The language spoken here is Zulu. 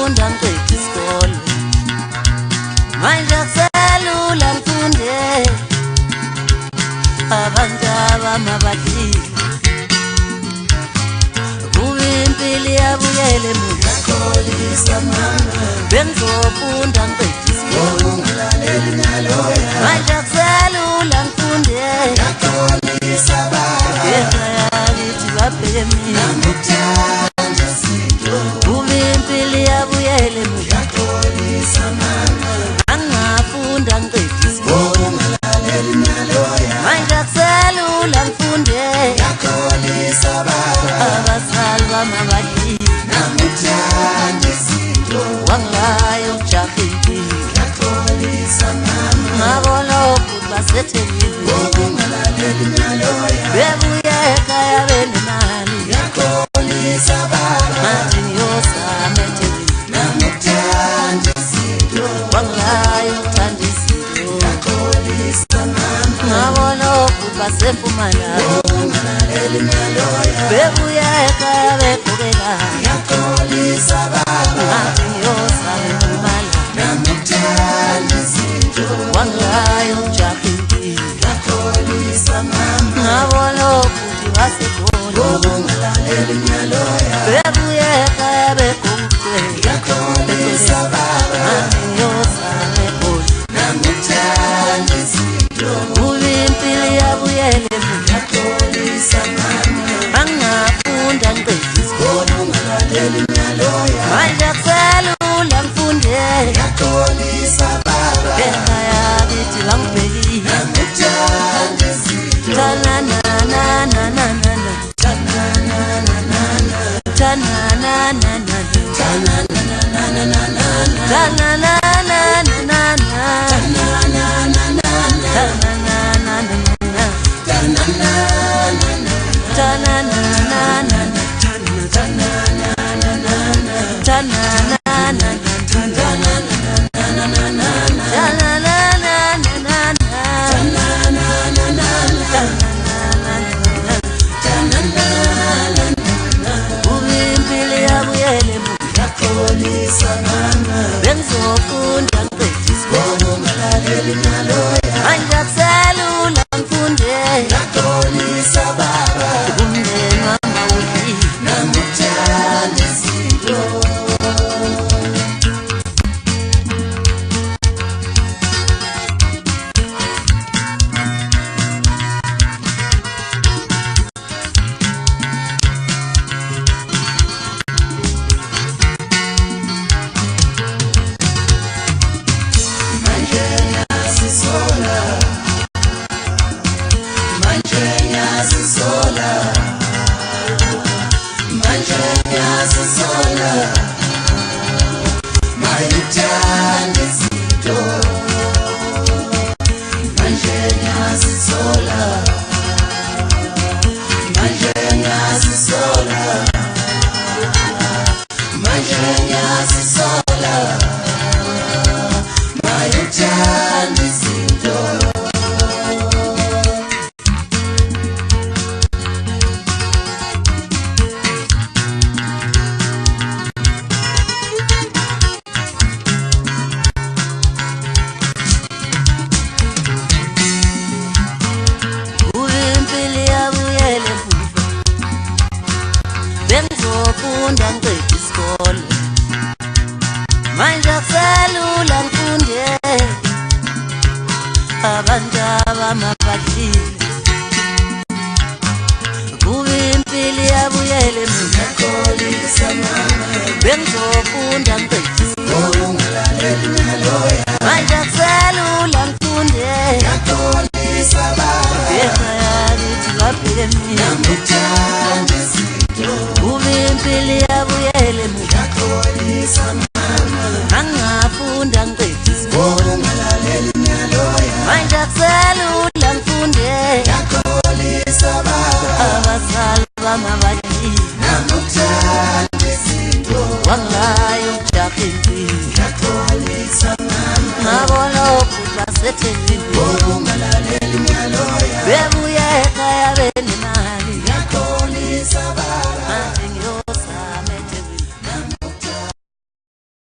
ngizofunda ngiqede isikole manje akuselula ngifunde abantu abamabadlile impilo yabuyele emuva Kholisa mama bengizofunda ngiqede isikole ungalaleli naloya manje akuselula ngifunde Kholisa baba yakithi babheke mina Namuthanda zinto impilo yabuyele emuva Kholisa mama angafunda ngiqede isikole ungalaleli naloya manje akuselula ngifunde Kholisa baba abazali bamabadlile Namuthanda zinto wangilayo ukujaha impilo Kholisa mama ngabona ukuthi basethekile ungalaleli naloya bebuye ekhaya benemali Kholisa baba manje ngiyozama ethekile Namuthanda zinto wangilayo ukuthanda izinto Kholisa mama ngabona ukuthi basempumalanga ungalaleli naloya bebuye ekhaya begqokela Kholisa baba manje ngiyozama empumalanga Namuthanda zinto wangilayo ukujaha impilo Kholisa mama ngabona ukuthi basekhona ungalaleli naloya bebuye ekhaya begqokela Kholisa baba manje ngiyozama ekhona Namuthanda zinto impilo yabuyele emuva Kholisa mama angafunda ngiqede isikole ungalaleli naloya manje akuselula ngifunde Kholisa baba ekhaya kithi bangibhekile Namuthanda zinto tanananananana impilo yabuyele emuva Kholisa mama bengizofunda ngiqede isikole ungalaleli naloya manje akuselula ngifunde Kholisa baba umndeni wami awudlile Namuthanda zinto manje ngiyazisola manje ngiyazisola manje ngiyazisola mayithanda izinto manje ngiyazisola manje ngiyazisola manje ngiyazisola mayithanda izinto impilo yabuyele emuva bengizofunda ngiqede isikole manje akuselula ngifunde abantu abamabadlile impilo yabuyele emuva Kholisa mama bengizofunda ngiqede isikole ungalaleli naloya manje akuselula ngifunde Kholisa baba ekhaya kithi babheke mina Namuthanda zinto impilo yabuyele emuva Kholisa mama angafunda ngiqede isikole ungalaleli naloya manje akuselula ngifunde Kholisa baba abazali bamabadlile Namuthanda zinto wangilayo